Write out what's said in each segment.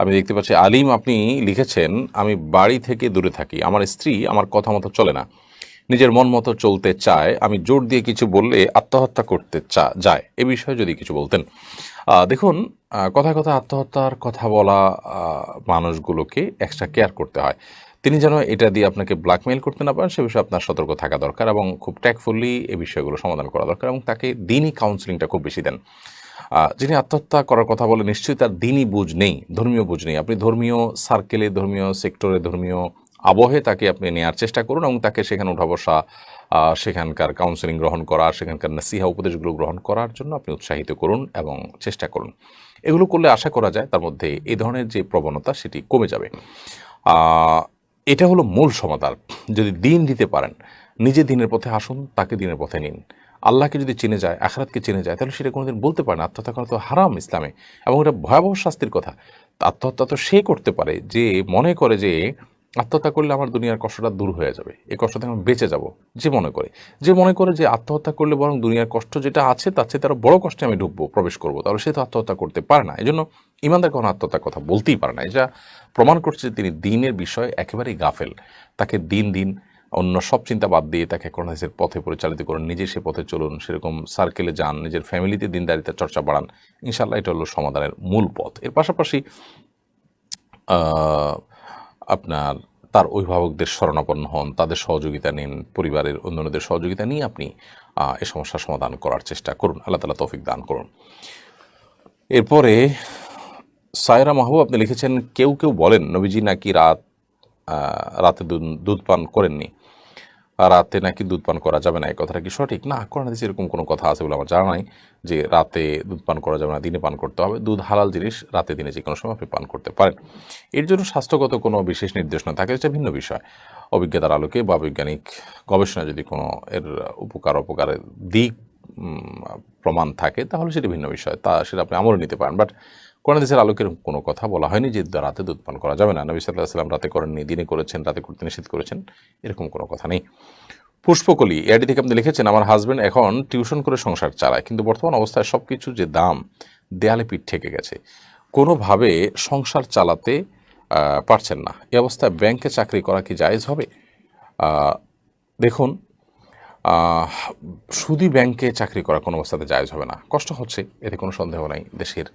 আমি দেখতে পাচ্ছি আলিম আপনি লিখেছেন, আমি বাড়ি থেকে দূরে থাকি, আমার স্ত্রী আমার কথা মতো চলে না, নিজের মন মতো চলতে চায়, আমি জোর দিয়ে কিছু বললে আত্মহত্যা করতে যায়, এ বিষয়ে যদি কিছু বলতেন। দেখুন, কথায় কথায় আত্মহত্যার কথা বলা মানুষগুলোকে এক্সট্রা কেয়ার করতে হয়। তিনি যেন এটা দিয়ে আপনাকে ব্ল্যাকমেইল করতে না পারেন সে বিষয়ে আপনার সতর্ক থাকা দরকার এবং খুব ট্যাক্টফুলি এই বিষয়গুলো সমাধান করা দরকার এবং তাকে দিনই কাউন্সিলিংটা খুব বেশি দেন। যিনি আত্মহত্যা করার কথা বলে নিশ্চয়ই তার দিনই বুঝ নেই, ধর্মীয় বুঝ নেই। আপনি ধর্মীয় সার্কেলে, ধর্মীয় সেক্টরে, ধর্মীয় আবহে তাকে আপনি নেয়ার চেষ্টা করুন এবং তাকে সেখানে উঠা বসা, সেখানকার কাউন্সেলিং গ্রহণ করা, সেখানকার নাসিহা উপদেশগুলো গ্রহণ করার জন্য আপনি উৎসাহিত করুন এবং চেষ্টা করুন। এগুলো করলে আশা করা যায় তার মধ্যে এই ধরনের যে প্রবণতা সেটি কমে যাবে। এটা হলো মূল সমাধান। যদি দিন দিতে পারেন, নিজে দিনের পথে আসুন, তাকে দিনের পথে নিন। আল্লাহকে যদি চিনে যায়, আখিরাতকে চিনে যায়, তাহলে সেটা কোনোদিন বলতে পারে না আত্মহত্যা করা তো হারাম ইসলামে, এবং এটা ভয়াবহ শাস্তির কথা। আত্মহত্যা তো সে করতে পারে যে মনে করে যে আত্মহত্যা করলে আমার দুনিয়ার কষ্টটা দূর হয়ে যাবে, এই কষ্ট থেকে আমি বেঁচে যাব। যে মনে করে যে আত্মহত্যা করলে বরং দুনিয়ার কষ্ট যেটা আছে তার চেয়ে তার বড় কষ্টে আমি ঢুকবো, প্রবেশ করবো, তাহলে সে তো আত্মহত্যা করতে পারে না। এই জন্য ইমানদার কখনো আত্মহত্যার কথা বলতেই পারে না। এটা প্রমাণ করছে যে তিনি দিনের বিষয়ে একেবারেই গাফেল। তাকে দিন অন্য সব চিন্তা বাদ দিয়ে তাকে কোরআনের পথে পরিচালিত করুন, নিজে সে পথে চলুন, সেরকম সার্কেলে যান, নিজের ফ্যামিলিতে দিনদারিতার চর্চা বাড়ান। ইনশাল্লাহ এটা হলো সমাধানের মূল পথ। এর পাশাপাশি আপনার তার অভিভাবকদের শরণাপন্ন হন, তাদের সহযোগিতা নিন, পরিবারের অন্যান্যদের সহযোগিতা নিয়ে আপনি এ সমস্যার সমাধান করার চেষ্টা করুন। আল্লাহ তাআলা তৌফিক দান করুন। এরপরে সায়রা মাহবুব আপনি লিখেছেন, কেউ বলেন নবীজি নাকি রাতে দুধ পান করেননি, রাতে নাকি দুধ পান করা যাবে না, এই কথাটা কি সঠিক? না, কোরআন হাদিসে এরকম কোনো কথা আছে বলে আমার জানা নাই যে রাতে দুধ পান করা যাবে না, দিনে পান করতে হবে। দুধ হালাল জিনিস, রাতে দিনে যে কোনো সময় আপনি পান করতে পারেন। এর জন্য স্বাস্থ্যগত কোনো বিশেষ নির্দেশনা থাকে এটা ভিন্ন বিষয়। অভিজ্ঞতার আলোকে বা বৈজ্ঞানিক গবেষণা যদি কোনো এর অপকারের দিক প্রমাণ থাকে তাহলে সেটা ভিন্ন বিষয়, সেটা আপনি আমলে নিতে পারেন। বাট কোরআন হাদিসের আলোকে এরকম কোনো কথা বলা হয়নি যে রাতে দুধ পান করা যাবে না। নবী সাল্লাল্লাহু আলাইহি ওয়াসাল্লাম রাতে করেননি, দিনে করেছেন, রাতে করতে নিষেধ করেছেন, এরকম কোনো কথা নেই। পুষ্পকলি এআইডি থেকে আপনি লিখেছেন, আমার হাজব্যান্ড এখন টিউশন করে সংসার চালায়, কিন্তু বর্তমান অবস্থায় সব কিছু যে দাম, দেয়ালে পিঠ ঠেকে গেছে, কোনোভাবে সংসার চালাতে পারছেন না। এই অবস্থায় ব্যাংকে চাকরি করা কি জায়েজ হবে? দেখুন, শুধু ব্যাংকে চাকরি করা কোনো অবস্থাতে জায়েজ হবে না। কষ্ট হচ্ছে, এতে কোনো সন্দেহ নাই। দেশের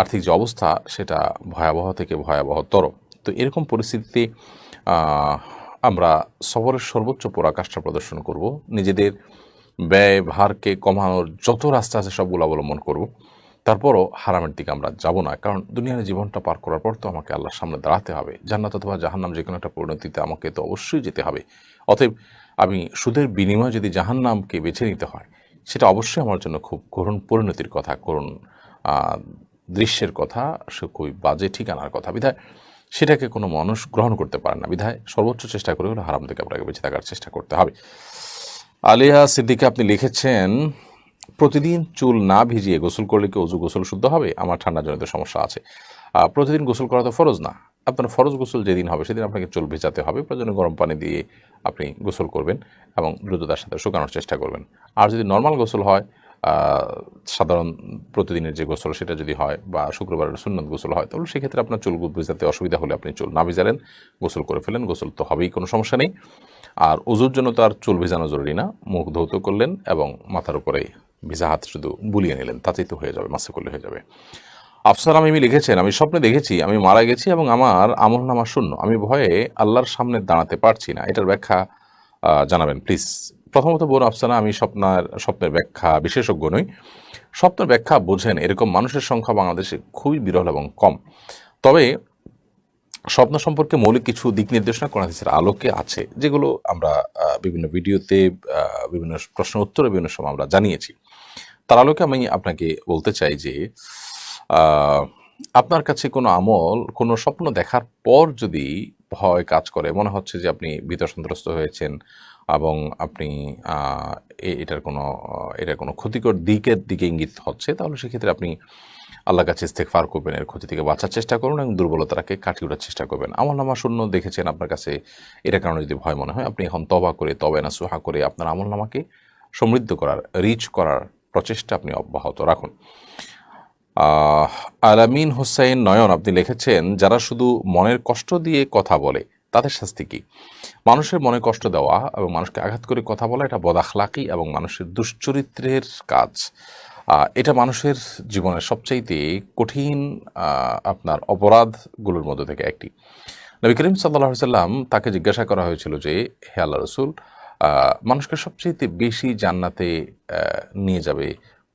আর্থিক যে অবস্থা সেটা ভয়াবহ থেকে ভয়াবহতর। তো এরকম পরিস্থিতিতে আমরা সবরের সর্বোচ্চ পরাকাষ্ঠা প্রদর্শন করব, নিজেদের ব্যয় ভারকে কমানোর যত রাস্তা আছে সবগুলো অবলম্বন করব। তারপরও হারামের দিকে আমরা যাব না, কারণ দুনিয়ার জীবনটা পার করার পর তো আমাকে আল্লাহর সামনে দাঁড়াতে হবে। জান্নাত অথবা জাহান্নাম যে কোনো একটা পরিণতিতে আমাকে তো অবশ্যই যেতে হবে। অতএব আমি সুদের বিনিময়ে যদি জাহান্নামকে বেছে নিতে হয়, সেটা অবশ্যই আমার জন্য খুব করুণ পরিণতির কথা, করুণ দৃশ্যের কথা, সে খুবই বাজে ঠিকানার কথা। বিধায় সেটাকে কোনো মানুষ গ্রহণ করতে পারে না। বিধায় সর্বোচ্চ চেষ্টা করে হলে হারাম থেকে আপনাকে বেঁচে থাকার চেষ্টা করতে হবে। আলিয়া সিদ্দিকা আপনি লিখেছেন, প্রতিদিন চুল না ভিজিয়ে গোসল করলে কি অজু গোসল শুদ্ধ হবে? আমার ঠান্ডাজনিত সমস্যা আছে। প্রতিদিন গোসল করা তো ফরজ না। আপনার ফরজ গোসল যেদিন হবে সেদিন আপনাকে চুল ভেজাতে হবে। প্রয়োজনে গরম পানি দিয়ে আপনি গোসল করবেন এবং দ্রুততার সাথে শুকানোর চেষ্টা করবেন। আর যদি নর্মাল গোসল হয়, সাধারণ প্রতিদিনের যে গোসল সেটা যদি হয়, বা শুক্রবারের সুন্নত গোসল হয়, তাহলে সেক্ষেত্রে আপনার চুল ভেজাতে অসুবিধা হলে আপনি চুল না ভেজালেন, গোসল করে ফেলেন, গোসল তো হবেই, কোনো সমস্যা নেই। আর ওজুর জন্য তো আর চুল ভেজানো জরুরি না, মুখ ধৌত করলেন এবং মাথার উপরে ভিজা হাত শুধু বুলিয়ে নিলেন, তাতেই তো হয়ে যাবে, মাসে করলে হয়ে যাবে। আফসার আমি লিখেছেন, আমি স্বপ্নে দেখেছি আমি মারা গেছি এবং আমার আমলনামা শূন্য, আমি ভয়ে আল্লাহর সামনে দাঁড়াতে পারছি না, এটার ব্যাখ্যা জানাবেন প্লিজ। প্রথমত বোন আফসানা, আমি স্বপ্নের ব্যাখ্যা বিশেষজ্ঞ নই। স্বপ্নের ব্যাখ্যা বোঝেন এরকম মানুষের সংখ্যা বাংলাদেশে খুবই বিরল এবং কম। তবে স্বপ্ন সম্পর্কে মৌলিক কিছু দিক নির্দেশনা কোরআন হাদিসের আলোকে আছে, যেগুলো আমরা বিভিন্ন ভিডিওতে, বিভিন্ন প্রশ্ন উত্তরে বিভিন্ন সময় আমরা জানিয়েছি। তার আলোকে আমি আপনাকে বলতে চাই যে আপনার কাছে কোনো আমল, কোনো স্বপ্ন দেখার পর যদি ভয় কাজ করে, মনে হচ্ছে যে আপনি ভীত সন্ত্রস্ত হয়েছেন এবং আপনি এটার কোনো ক্ষতিকর দিকের দিকে ইঙ্গিত হচ্ছে, তাহলে সেক্ষেত্রে আপনি আল্লাহর কাছে ইস্তেগফার করবেন, এর ক্ষতি থেকে বাঁচার চেষ্টা করুন এবং দুর্বলতাকে কাটিয়ে ওঠার চেষ্টা করবেন। আমলনামা শূন্য দেখেছেন, আপনার কাছে এটার কারণে যদি ভয় মনে হয়, আপনি এখন তওবা করে, তওবা নাসুহা করে আপনার আমলনামাকে সমৃদ্ধ করার, রিচ করার প্রচেষ্টা আপনি অব্যাহত রাখুন। আহ, আলামিন হোসেন নয়ন আপনি লিখেছেন, যারা শুধু মনের কষ্ট দিয়ে কথা বলে তাদের শাস্তি কি? মানুষের মনে কষ্ট দেওয়া এবং মানুষকে আঘাত করে কথা বলা এটা বদাখলাকি এবং মানুষের দুশ্চরিত্রের কাজ। এটা মানুষের জীবনের সবচাইতে কঠিন আপনার অপরাধগুলোর মধ্যে থেকে একটি। নবী করিম সাল্লাল্লাহু সাল্লাম তাকে জিজ্ঞাসা করা হয়েছিল যে, হে আল্লাহ রসুল, মানুষকে সবচাইতে বেশি জান্নাতে নিয়ে যাবে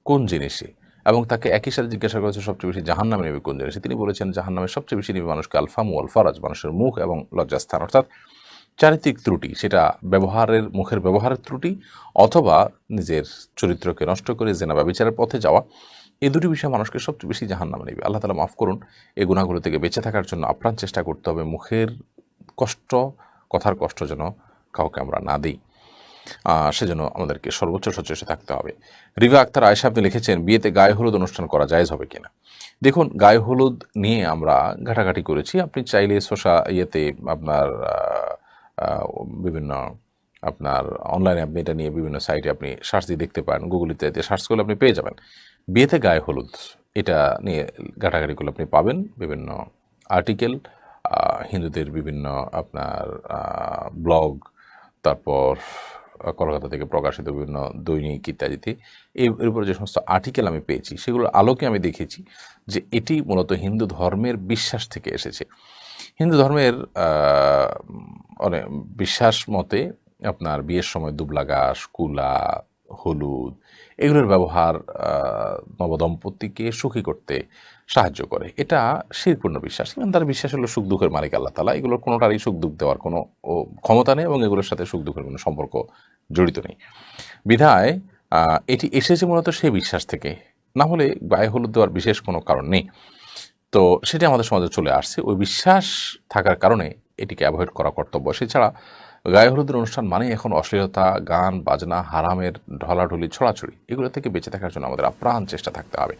কোন জিনিসে, এবং তাকে একই সাথে জিজ্ঞাসা করেছে সবচেয়ে বেশি জাহান্নামে নেবে কোন জিনিসে। তিনি বলেছেন জাহান্নামে সবচেয়ে বেশি নেবে মানুষকে আলফামু আল ফারাজ, মানুষের মুখ এবং লজ্জাস্থান, অর্থাৎ চারিত্রিক ত্রুটি, সেটা মুখের ব্যবহারের ত্রুটি অথবা নিজের চরিত্রকে নষ্ট করে জেনা বা বিচারের পথে যাওয়া, এই দুটি বিষয় মানুষকে সবচেয়ে বেশি জাহান্নামে নেবে। আল্লাহ তাআলা মাফ করুন। এই গুনাহগুলো থেকে বেঁচে থাকার জন্য আপ্রাণ চেষ্টা করতে হবে। মুখের কষ্ট, কথার কষ্ট যেন কাউকে আমরা না দিই। সেজন্য আমাদেরকে সর্বোচ্চ সচেষ্ট থাকতে হবে। রিভা আক্তার আয়েশা আপনি লিখেছেন, বিয়েতে গায়ে হলুদ অনুষ্ঠান করা জায়েজ হবে কিনা? দেখুন, গায়ে হলুদ নিয়ে আমরা ঘাটাঘাটি করেছি। আপনি চাইলে আপনার বিভিন্ন আপনার অনলাইনে আপনি এটা নিয়ে বিভিন্ন সাইটে আপনি সার্চ দিয়ে দেখতে পারেন। গুগলিতে সার্চ করলে আপনি পেয়ে যাবেন। বিয়েতে গায়ে হলুদ এটা নিয়ে ঘাটাঘাটি করলে আপনি পাবেন বিভিন্ন আর্টিকেল, হিন্দুদের বিভিন্ন আপনার ব্লগ, তারপর কলকাতা থেকে প্রকাশিত বিভিন্ন দৈনিক ইত্যাদিতে এর উপরে যে সমস্ত আর্টিকেল আমি পেয়েছি, সেগুলোর আলোকে আমি দেখেছি যে এটি মূলত হিন্দু ধর্মের বিশ্বাস থেকে এসেছে। হিন্দু ধর্মের অনেক বিশ্বাস মতে আপনার বিয়ের সময় দুবলা ঘাস, কুলা, হলুদ এগুলোর ব্যবহার নবদম্পতিকে সুখী করতে সাহায্য করে। এটা শিরপূর্ণ বিশ্বাস। তার বিশ্বাস হলো সুখ দুঃখের মালিক আল্লাহ তাআলা। এগুলোর কোনোটারই সুখ দুঃখ দেওয়ার কোনো ক্ষমতা নেই এবং এগুলোর সাথে সুখ দুঃখের কোনো সম্পর্ক জড়িত নেই। বিধায় এটি এসেছে মূলত সেই বিশ্বাস থেকে। না হলে গায়ে হলুদ দেওয়ার বিশেষ কোনো কারণ নেই। তো সেটি আমাদের সমাজে চলে আসছে। ওই বিশ্বাস থাকার কারণে এটিকে অ্যাভয়েড করা কর্তব্য। সেছাড়া গায়ে হলুদের অনুষ্ঠান মানেই এখন অশ্লীলতা, গান, বাজনা, হারামের ঢলাঢলি, ছড়াছড়ি, এগুলো থেকে বেঁচে থাকার জন্য আমাদের আপ্রাণ চেষ্টা থাকতে হবে।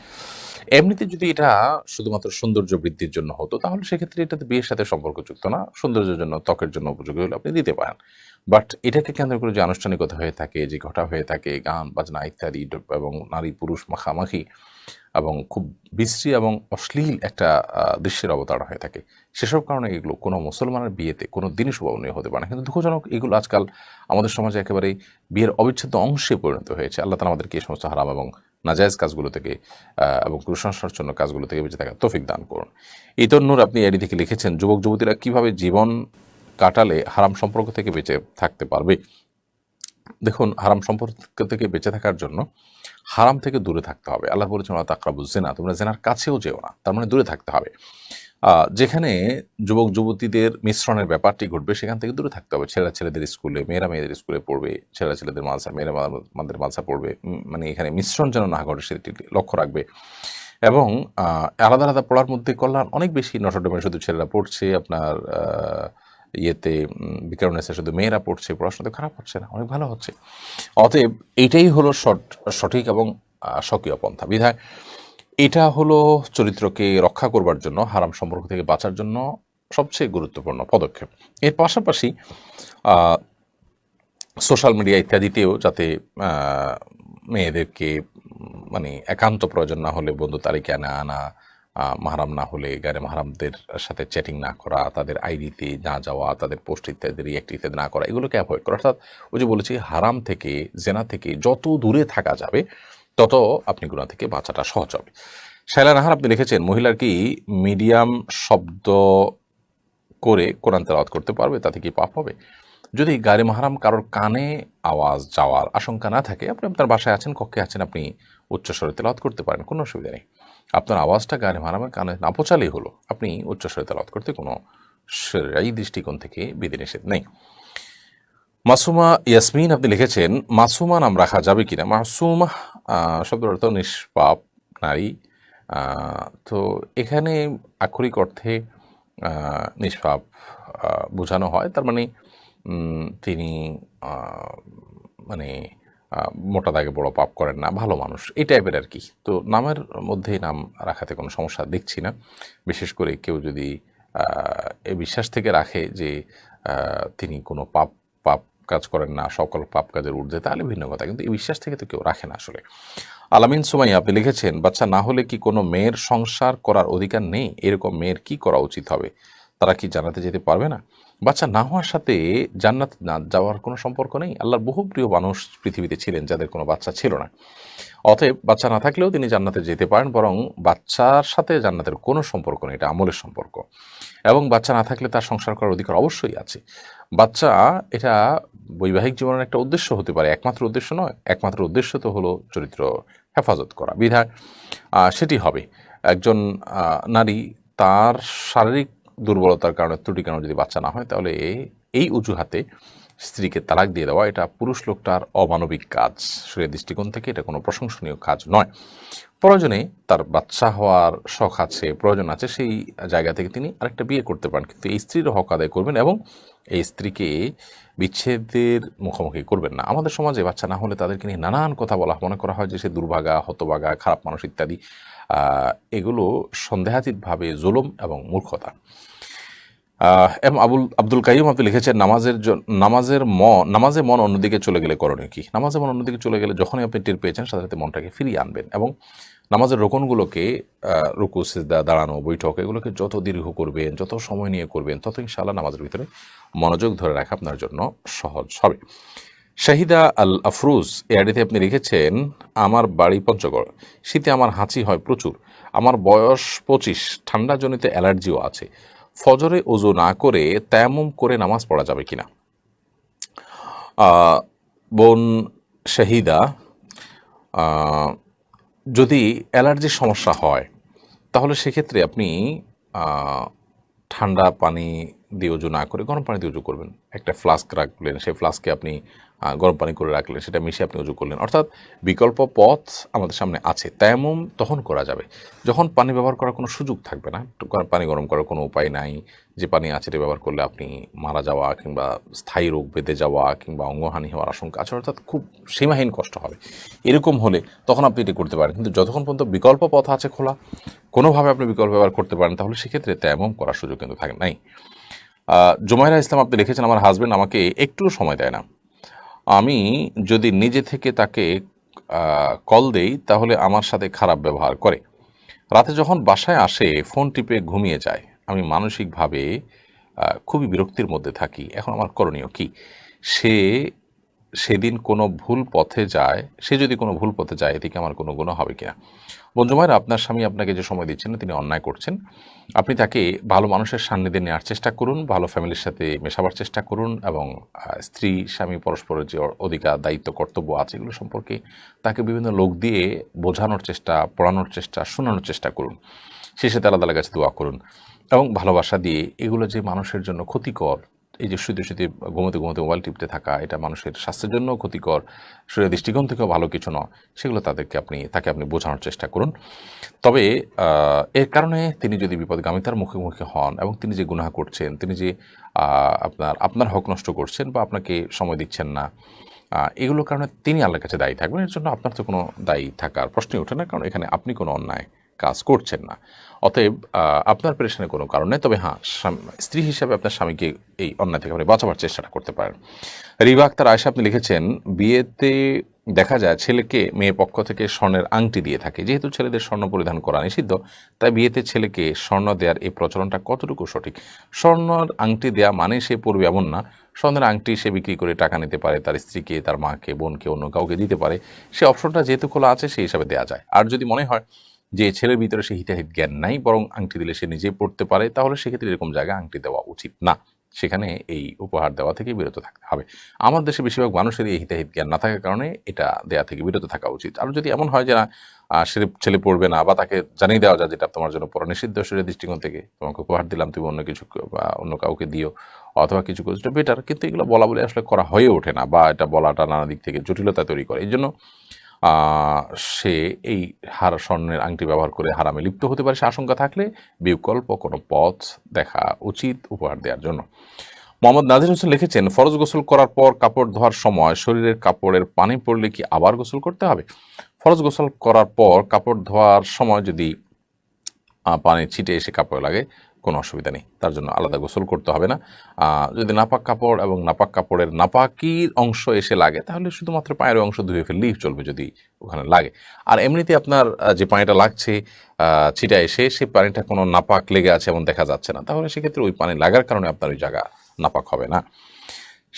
এমনিতে যদি এটা শুধুমাত্র সৌন্দর্য বৃদ্ধির জন্য হতো, তাহলে সেক্ষেত্রে এটাতে বিয়ের সাথে সম্পর্কযুক্ত না। সৌন্দর্যের জন্য, ত্বকের জন্য উপযোগী হলে আপনি দিতে পারেন। বাট এটাকে কেন্দ্র করে যে আনুষ্ঠানিকতা হয়ে থাকে, যে ঘটা হয়ে থাকে, গান, বাজনা ইত্যাদি এবং নারী পুরুষ মাখামাখি এবং খুব বিশ্রী এবং অশ্লীল একটা দৃশ্যের অবতারণা হয়ে থাকে, সেসব কারণে এগুলো কোনো মুসলমানের বিয়েতে কোনো দিনই শোভনীয় হতে পারে না। কিন্তু দুঃখজনক, এগুলো আজকাল আমাদের সমাজে একেবারেই বিয়ের অবিচ্ছেদ্য অংশে পরিণত হয়েছে। আল্লাহ তাআলা আমাদেরকে এই সমস্ত হারাম এবং নাজায়েজ কাজগুলো থেকে এবং কুসংস্কারজন্য কাজগুলো থেকে বেঁচে থাকার তৌফিক দান করুন। ইতর নূর আপনি এডি থেকে লিখেছেন, যুবক যুবতীরা কিভাবে জীবন কাটালে হারাম সম্পর্ক থেকে বেঁচে থাকতে পারবে? দেখুন, হারাম সম্পর্ক থেকে বেঁচে থাকার জন্য হারাম থেকে দূরে থাকতে হবে। আল্লাহ বলেছেন, ওয়া তাকরাবুজ জিনা, তোমরা জিনার কাছেও যেও না। তার মানে দূরে থাকতে হবে। যেখানে যুবক যুবতীদের মিশ্রণের ব্যাপারটি ঘটবে, সেখান থেকে দূরে থাকতে হবে। ছেলেরা ছেলেদের স্কুলে, মেয়েরা মেয়েদের স্কুলে পড়বে, ছেলেরা ছেলেদের মাদ্রাসা, মেয়েরা আমাদের মাদ্রাসা পড়বে, মানে এখানে মিশ্রণ যেন না ঘটে সেটি লক্ষ্য রাখবে। এবং আলাদা আলাদা পড়ার মধ্যে কল্যাণ অনেক বেশি। নটরডেমে শুধু ছেলেরা পড়ছে, আপনার বিকারুনেসে শুধু মেয়েরা পড়ছে, পড়াশোনা তো খারাপ হচ্ছে না, অনেক ভালো হচ্ছে। অতএব এইটাই হলো সঠিক এবং স্বকীয় পন্থা। বিধায় এটা হলো চরিত্রকে রক্ষা করবার জন্য, হারাম সম্পর্ক থেকে বাঁচার জন্য সবচেয়ে গুরুত্বপূর্ণ পদক্ষেপ। এর পাশাপাশি সোশ্যাল মিডিয়া ইত্যাদিতেও যাতে মেয়েদেরকে মানে একান্ত প্রয়োজন না হলে বন্ধু তালিকা না আনা, মাহারাম না হলে গায়ে মাহারামদের সাথে চ্যাটিং না করা, তাদের আইডিতে না যাওয়া, তাদের পোস্ট ইত্যাদি রিঅ্যাক্ট ইত্যাদি না করা, এগুলোকে অ্যাভয়েড করা। অর্থাৎ ওই যে বলেছি, হারাম থেকে, জেনা থেকে যত দূরে থাকা যাবে তত আপনি গুনাহ থেকে বাঁচাটা সহজ হবে। শায়লা নাহার আপনি লিখেছেন, মহিলার কি মিডিয়াম শব্দ করে কোরআন তেলাওয়াত করতে পারবে? তাতে কি পাপ হবে? যদি গায়ে মাহারাম কারোর কানে আওয়াজ যাওয়ার আশঙ্কা না থাকে, আপনি আপনার বাসায় আছেন, কক্ষে আছেন, আপনি উচ্চস্বরে তেলাওয়াত করতে পারেন, কোনো অসুবিধা নেই। আপনার আওয়াজটা গায়ে মাহারামের কানে না পৌঁছালেই হলো, আপনি উচ্চস্বরে তেলাওয়াত করতে কোনো শরঈ দৃষ্টিকোণ থেকে বিধিনিষেধ নেই। মাসুমা ইয়াসমিন আপনি লিখেছেন, মাসুমা নাম রাখা যাবে কিনা? মাসুমা শব্দের অর্থ নিষ্পাপ নারী। তো এখানে আক্ষরিক অর্থে নিষ্পাপ বোঝানো হয়। তার মানে তিনি মানে মোটা দাগে বড় পাপ করেন না, ভালো মানুষ, এই টাইপের আর কি। তো নামের মধ্যে নাম রাখাতে কোনো সমস্যা দেখছি না। বিশেষ করে কেউ যদি এই বিশ্বাস থেকে রাখে যে তিনি কোনো পাপ কাজ করেন না, সকল পাপ কাজের ঊর্ধ্বে, তাহলে ভিন্ন কথা, কিন্তু এই বিশ্বাস থেকে তো কেউ রাখে না আসলে। আলামিন সুমাইয়া আপনি লিখেছেন, বাচ্চা না হলে কি কোনো মেয়ের সংসার করার অধিকার নেই? এরকম মেয়ের কি করা উচিত হবে? তারা কি জান্নাতে যেতে পারবে না? বাচ্চা না হওয়ার সাথে জান্নাত না যাওয়ার কোনো সম্পর্ক নেই। আল্লাহর বহু প্রিয় মানুষ পৃথিবীতে ছিলেন যাদের কোনো বাচ্চা ছিল না। অতএব বাচ্চা না থাকলেও তিনি জান্নাতে যেতে পারেন, বরং বাচ্চার সাথে জান্নাতের কোনো সম্পর্ক নেই, এটা আমলের সম্পর্ক। এবং বাচ্চা না থাকলে তার সংসার করার অধিকার অবশ্যই আছে। বাচ্চা এটা বৈবাহিক জীবনের একটা উদ্দেশ্য হতে পারে, একমাত্র উদ্দেশ্য নয়। একমাত্র উদ্দেশ্য তো হলো চরিত্র হেফাজত করা, বিধায় সেটি হবে। একজন নারী তার শারীরিক দুর্বলতার কারণে, ত্রুটির কারণে যদি বাচ্চা না হয়, তাহলে এই অজুহাতে স্ত্রীকে তালাক দিয়ে দেওয়া এটা পুরুষ লোকটার অমানবিক কাজ। শরীরের দৃষ্টিকোণ থেকে এটা কোনো প্রশংসনীয় কাজ নয়। প্রয়োজনে তার বাচ্চা হওয়ার শখ আছে, প্রয়োজন আছে, সেই জায়গা থেকে তিনি আরেকটা বিয়ে করতে পারেন, কিন্তু এই স্ত্রীর হক আদায় করবেন এবং এই স্ত্রীকে বিচ্ছেদের মুখোমুখি করবেন না। আমাদের সমাজে বাচ্চা না হলে তাদেরকে নিয়ে নানান কথা বলা, মনে করা হয় যে সে দুর্ভাগা, হতভাগা, খারাপ মানুষ ইত্যাদি। এগুলো সন্দেহাতীতভাবে জুলুম এবং মূর্খতা। এম আব্দুল কাইয়ুম আপনি লিখেছেন, নামাজে মন অন্যদিকে চলে গেলে করণীয় কি? নামাজে মন অন্যদিকে চলে গেলে যখনই আপনি টের পেয়েছেন, সাথে সাথে মনটাকে ফিরিয়ে আনবেন এবং নামাজের রোকনগুলোকে, রুকু, সিজদা, দাঁড়ানো, বৈঠক, এগুলোকে যত দীর্ঘ করবেন, যত সময় নিয়ে করবেন, তত ইনশাআল্লাহ নামাজের ভিতরে মনোযোগ ধরে রাখা আপনার জন্য সহজ হবে। শাহিদা আল আফরুজ এই আইডিতে আপনি লিখেছেন, আমার বাড়ি পঞ্চগড়, শীতে আমার হাঁচি হয় প্রচুর, আমার বয়স 25, ঠান্ডাজনিত অ্যালার্জিও আছে, ফজরে ওযু না করে তায়াম্মুম করে নামাজ পড়া যাবে কিনা? বোন শাহিদা, যদি অ্যালার্জির সমস্যা হয় তাহলে সেক্ষেত্রে আপনি ঠান্ডা পানি দিয়ে উজু না করে গরম পানি দিয়ে উজু করবেন। একটা ফ্লাস্ক রাখলেন, সেই ফ্লাস্কে আপনি গরম পানি করে রাখলেন, সেটা মিশিয়ে আপনি উজু করলেন। অর্থাৎ বিকল্প পথ আমাদের সামনে আছে। তায়াম্মুম তখন করা যাবে যখন পানি ব্যবহার করার কোনো সুযোগ থাকবে না, পানি গরম করার কোনো উপায় নাই, যে পানি আছে এটা ব্যবহার করলে আপনি মারা যাওয়া কিংবা স্থায়ী রোগ বেঁধে যাওয়া কিংবা অঙ্গহানি হওয়ার আশঙ্কা আছে, অর্থাৎ খুব সীমাহীন কষ্ট হবে, এরকম হলে তখন আপনি এটি করতে পারেন। কিন্তু যতক্ষণ পর্যন্ত বিকল্প পথ আছে খোলা, কোনোভাবে আপনি বিকল্প ব্যবহার করতে পারেন, তাহলে সেক্ষেত্রে তায়াম্মুম করার সুযোগ কিন্তু থাকে নাই। জুমাইরা ইসলাম আপনি লিখেছেন, আমার হাজব্যান্ড আমাকে একটু সময় দেয় না, আমি যদি নিজে থেকে তাকে কল দেই তাহলে আমার সাথে খারাপ ব্যবহার করে, রাতে যখন বাসায় আসে ফোন টিপে ঘুমিয়ে যায়, আমি মানসিকভাবে খুবই বিরক্তির মধ্যে থাকি, এখন আমার করণীয় কি? সে সেদিন কোনো ভুল পথে যায়, সে যদি কোনো ভুল পথে যায়, এদিকে আমার কোনো গুনাহ হবে কিনা? বন্ধুমায়ের, আপনার স্বামী আপনাকে যে সময় দিচ্ছেন না, তিনি অন্যায় করছেন। আপনি তাকে ভালো মানুষের সান্নিধ্যে নেওয়ার চেষ্টা করুন, ভালো ফ্যামিলির সাথে মেশাবার চেষ্টা করুন এবং স্ত্রী স্বামী পরস্পরের যে অধিকার, দায়িত্ব, কর্তব্য আছে, এগুলো সম্পর্কে তাকে বিভিন্ন লোক দিয়ে বোঝানোর চেষ্টা, পড়ানোর চেষ্টা, শোনানোর চেষ্টা করুন। শেষে তারা তাদের কাছে দোয়া করুন এবং ভালোবাসা দিয়ে, এগুলো যে মানুষের জন্য ক্ষতিকর, এই যে শুতে শুতে ঘুমোতে ঘুমোতে মোবাইল টিপতে থাকা, এটা মানুষের স্বাস্থ্যের জন্য ক্ষতিকর, শরীরের দৃষ্টিকোণ থেকেও ভালো কিছু নয়, সেগুলো তাকে আপনি বোঝানোর চেষ্টা করুন। তবে এর কারণে তিনি যদি বিপদগামিতার মুখোমুখি হন এবং তিনি যে গুনাহ করছেন, তিনি যে আপনার হক নষ্ট করছেন বা আপনাকে সময় দিচ্ছেন না, এগুলোর কারণে তিনি আল্লাহর কাছে দায়ী থাকবেন। এর জন্য আপনার তো কোনো দায়ী থাকার প্রশ্নই ওঠে না, কারণ এখানে আপনি কোনো অন্যায় কাজ করছেন না। অতএব আপনার পেরেশানির কোনো কারণ নেই। তবে হ্যাঁ, স্ত্রী হিসাবে আপনার স্বামীকে এই অন্যায় থেকে আপনি বাঁচাবার চেষ্টাটা করতে পারেন। রিবা আক্তার আয়েশা আপনি লিখেছেন, বিয়েতে দেখা যায় ছেলেকে মেয়ে পক্ষ থেকে স্বর্ণের আংটি দিয়ে থাকে। যেহেতু ছেলেদের স্বর্ণ পরিধান করা নিষিদ্ধ, তাই বিয়েতে ছেলেকে স্বর্ণ দেওয়ার এই প্রচলনটা কতটুকু সঠিক? স্বর্ণের আংটি দেওয়া মানে সে পড়বে এমন না। স্বর্ণের আংটি সে বিক্রি করে টাকা নিতে পারে, তার স্ত্রীকে, তার মাকে, বোনকে, অন্য কাউকে দিতে পারে। সে অপশনটা যেহেতু খোলা আছে, সেই হিসাবে দেওয়া যায়। আর যদি মনে হয় যে ছেলের ভিতরে সে হিতাহিত জ্ঞান নাই, বরং আংটি দিলে সে নিজেই পড়তে পারে, তাহলে সেক্ষেত্রে এরকম জায়গায় আংটি দেওয়া উচিত না। সেখানে এই উপহার দেওয়া থেকে বিরত থাকতে হবে। আমার দেশে বেশিরভাগ মানুষেরই এই হিতাহিত জ্ঞান না থাকার কারণে এটা দেয়া থেকে বিরত থাকা উচিত। আর যদি এমন হয় যে না, সে ছেলে পড়বে না, বা তাকে জানিয়ে দেওয়া যায় যেটা তোমার জন্য পড়া নিষিদ্ধ শরীরের দৃষ্টিকোণ থেকে, তোমাকে উপহার দিলাম, তুমি অন্য কিছু বা অন্য কাউকে দিও অথবা কিছু করছো, এটা বেটার। কিন্তু এগুলো বলা বলে আসলে করা হয়ে ওঠে না, বা এটা বলাটা নানা দিক থেকে জটিলতা তৈরি করে। এই জন্য সে এই স্বর্ণের আংটি ব্যবহার করে হারামে লিপ্ত হতে পারে। সে আশঙ্কা থাকলে বিকল্প কোনো পথ দেখা উচিত উপহার দেওয়ার জন্য। মোহাম্মদ নাজির হোসেন লিখেছেন, ফরজ গোসল করার পর কাপড় ধোয়ার সময় শরীরের কাপড়ের পানি পড়লে কি আবার গোসল করতে হবে? ফরজ গোসল করার পর কাপড় ধোয়ার সময় যদি পানি ছিটে এসে কাপড়ে লাগে, কোনো অসুবিধা নেই, তার জন্য আলাদা গোসল করতে হবে না। যদি নাপাক কাপড় এবং নাপাক কাপড়ের নাপাকির অংশ এসে লাগে তাহলে শুধুমাত্র পায়ের অংশ ধুয়ে ফেললেই চলবে যদি ওখানে লাগে। আর এমনিতে আপনার যে পানিটা লাগছে ছিটা এসে সেই পানিটা কোনো নাপাক লেগে আছে এমন দেখা যাচ্ছে না, তাহলে সেক্ষেত্রে ওই পানি লাগার কারণে আপনার ওই জায়গা নাপাক হবে না।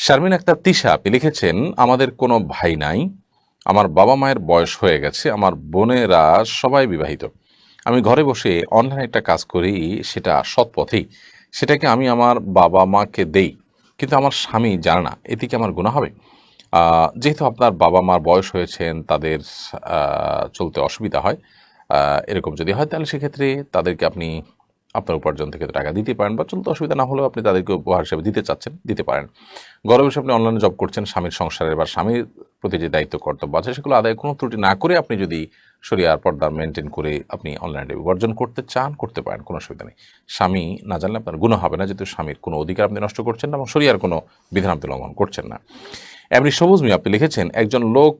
শারমিন আক্তার তিশা আপনি লিখেছেন, আমাদের কোনো ভাই নাই, আমার বাবা মায়ের বয়স হয়ে গেছে, আমার বোনেরা সবাই বিবাহিত, আমি ঘরে বসে অনলাইনে একটা কাজ করি, সেটা সৎ পথেই, সেটাকে আমি আমার বাবা মাকে দেই, কিন্তু আমার স্বামী জানে না, এতে কি আমার গুনাহ হবে? যেহেতু আপনার বাবা মার বয়স হয়েছেন, তাদের চলতে অসুবিধা হয়, এরকম যদি হয় তাহলে সেক্ষেত্রে তাদেরকে আপনি আপনার উপার্জন থেকে টাকা দিতে পারেন, বা চলতে অসুবিধা না হলেও আপনি তাদেরকে উপহার হিসেবে দিতে চাচ্ছেন, দিতে পারেন। ঘরে বসে আপনি অনলাইনে জব করছেন, স্বামীর সংসারের বা স্বামীর প্রতি যে দায়িত্ব কর্তব্য আছে সেগুলো আদায় কোনো ত্রুটি না করে আপনি যদি শরিয়ার পর্দা মেনটেন করে আপনি অনলাইনে বিবর্জন করতে চান, করতে পারেন, কোনো অসুবিধা নেই। স্বামী না জানলে আপনার গুনাহ হবে না, যেহেতু স্বামীর কোনো অধিকার আপনি নষ্ট করছেন না এবং শরিয়ার কোনো বিধান আপনি লঙ্ঘন করছেন না। এমনি সবুজ মিয়া আপনি লিখেছেন, একজন লোক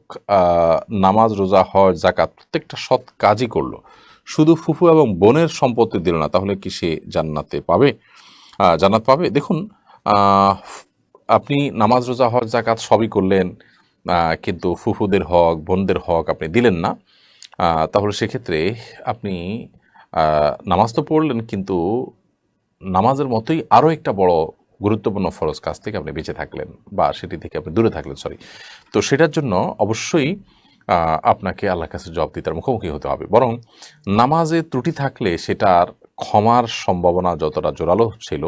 নামাজ, রোজা, হজ, জাকাত প্রত্যেকটা সৎ কাজই করলো, শুধু ফুফু এবং বোনের সম্পত্তি দিল না, তাহলে কি সে জান্নাত পাবে? দেখুন, আপনি নামাজ, রোজা, হজ, জাকাত সবই করলেন, কিন্তু ফুফুদের হক, বোনদের হক আপনি দিলেন না, তাহলে সেক্ষেত্রে আপনি নামাজ তো পড়লেন, কিন্তু নামাজের মতোই আরও একটা বড় গুরুত্বপূর্ণ ফরজ কাজ থেকে আপনি বেঁচে থাকলেন, বা সেটি থেকে আপনি দূরে থাকলেন, তো সেটার জন্য অবশ্যই আপনাকে আল্লাহর কাছে জবাবদিহিতার মুখোমুখি হতে হবে। বরং নামাজে ত্রুটি থাকলে সেটার ক্ষমার সম্ভাবনা যতটা জোরালো ছিল,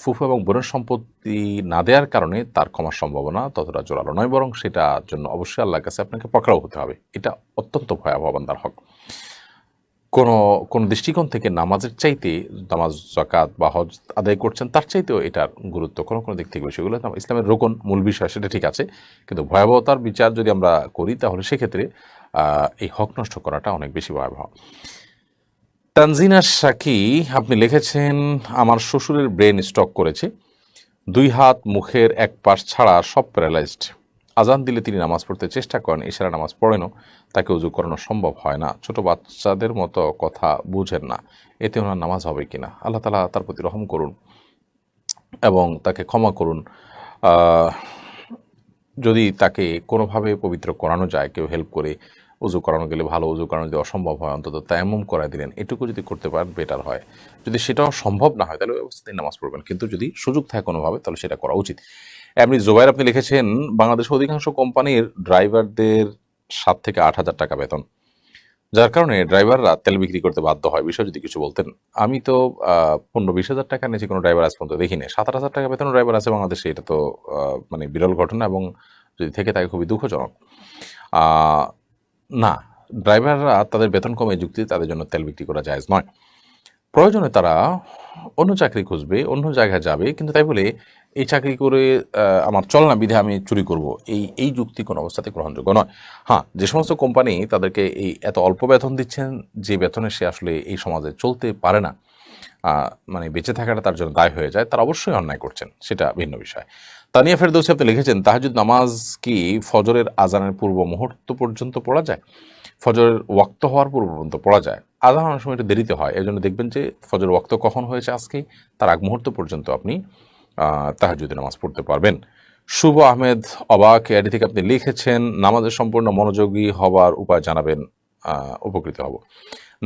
ফুফু এবং বোনের সম্পত্তি না দেওয়ার কারণে তার ক্ষমার সম্ভাবনা ততটা জোরালো নয়, বরং সেটার জন্য অবশ্যই আল্লাহর কাছে আপনাকে পকড়াও হতে হবে। এটা অত্যন্ত ভয়াবহ বান্দার হক। কোন দৃষ্টিকোণ থেকে নামাজের চাইতে, নামাজ, যাকাত বা হজ আদায় করছেন তার চাইতেও এটার গুরুত্ব কোনো দিক থেকে বেশি। এগুলো ইসলামের রোকন, মূল বিষয়, সেটা ঠিক আছে, কিন্তু ভয়াবহতার বিচার যদি আমরা করি তাহলে সেক্ষেত্রে এই হক নষ্ট করাটা অনেক বেশি ভয়াবহ। তানজিনা সাকি আপনি লিখেছেন, আমার শ্বশুরের ব্রেন স্ট্রোক করেছে, 2 হাত মুখের এক পাশ ছাড়া সব প্যারালাইজড, আজান দিলে তিনি নামাজ পড়তে চেষ্টা করেন, ইশারা নামাজ পড়েনও, তাকে উজু করানো সম্ভব হয় না, ছোট বাচ্চাদের মতো কথা বুঝেন না, এতে ওনার নামাজ হবে কিনা? আল্লাহ তাআলা তার প্রতি রহম করুন এবং তাকে ক্ষমা করুন। যদি তাকে কোনোভাবে পবিত্র করানো যায়, কেউ হেল্প করে উজু করানো গেলে ভালো, উজু করানো যদি অসম্ভব হয় অন্তত তায়াম্মুম করায় দিলেন, এটুকু যদি করতে পারেন বেটার হয়। যদি সেটাও সম্ভব না হয় তাহলে ওই অবস্থায় নামাজ পড়বেন, কিন্তু যদি সুযোগ থাকে কোনোভাবে তাহলে সেটা করা উচিত। এমনি জোবাইর আপনি লিখেছেন, বাংলাদেশের অধিকাংশ কোম্পানির ড্রাইভারদের 7 থেকে 8,000 টাকা বেতন, যার কারণে ড্রাইভাররা তেল বিক্রি করতে বাধ্য হয়। বিষয় যদি কিছু বলতেন। আমি তো 15-20 হাজার টাকা নিয়েছি কোনো ড্রাইভার আজ পর্যন্ত দেখিনি। 7-8 হাজার টাকা বেতন ড্রাইভার আছে বাংলাদেশে, এটা তো মানে বিরল ঘটনা, এবং যদি থেকে থাকে খুবই দুঃখজনক। না, ড্রাইভাররা তাদের বেতন কমে যুক্তি তাদের জন্য তেল বিক্রি করা জায়েজ নয়। প্রয়োজনে তারা অন্য চাকরি খুঁজবে, অন্য জায়গায় যাবে, কিন্তু তাই বলে এই চাকরি করে আমার চল না বিধে আমি চুরি করব, এই যুক্তি কোনো অবস্থাতে গ্রহণযোগ্য নয়। হ্যাঁ, যে সমস্ত কোম্পানি তাদেরকে এই এত অল্প বেতন দিচ্ছেন, যে বেতনে সে আসলে এই সমাজে চলতে পারে না, মানে বেঁচে থাকাটা তার জন্য দায় হয়ে যায়, তারা অবশ্যই অন্যায় করছেন, সেটা ভিন্ন বিষয়। তানিয়া ফেরদৌসী আপনি লিখেছেন, তাহাজ্জুদ নামাজ কি ফজরের আজানের পূর্ব মুহূর্ত পর্যন্ত পড়া যায়? ফজরের ওয়াক্ত হওয়ার পূর্ব পর্যন্ত পড়া যায়। আজান অনেক সময় একটু দেরিতে হয়, এই জন্য দেখবেন যে ফজরের ওয়াক্ত কখন হয়েছে আজকে, তার আগ মুহূর্ত পর্যন্ত আপনি তাহাজ্জুদের নামাজ পড়তে পারবেন। শুভ আহমেদ অবাক এডি থেকে আপনি লিখেছেন, নামাজের সম্পূর্ণ মনোযোগী হওয়ার উপায় জানাবেন, উপকৃত হব।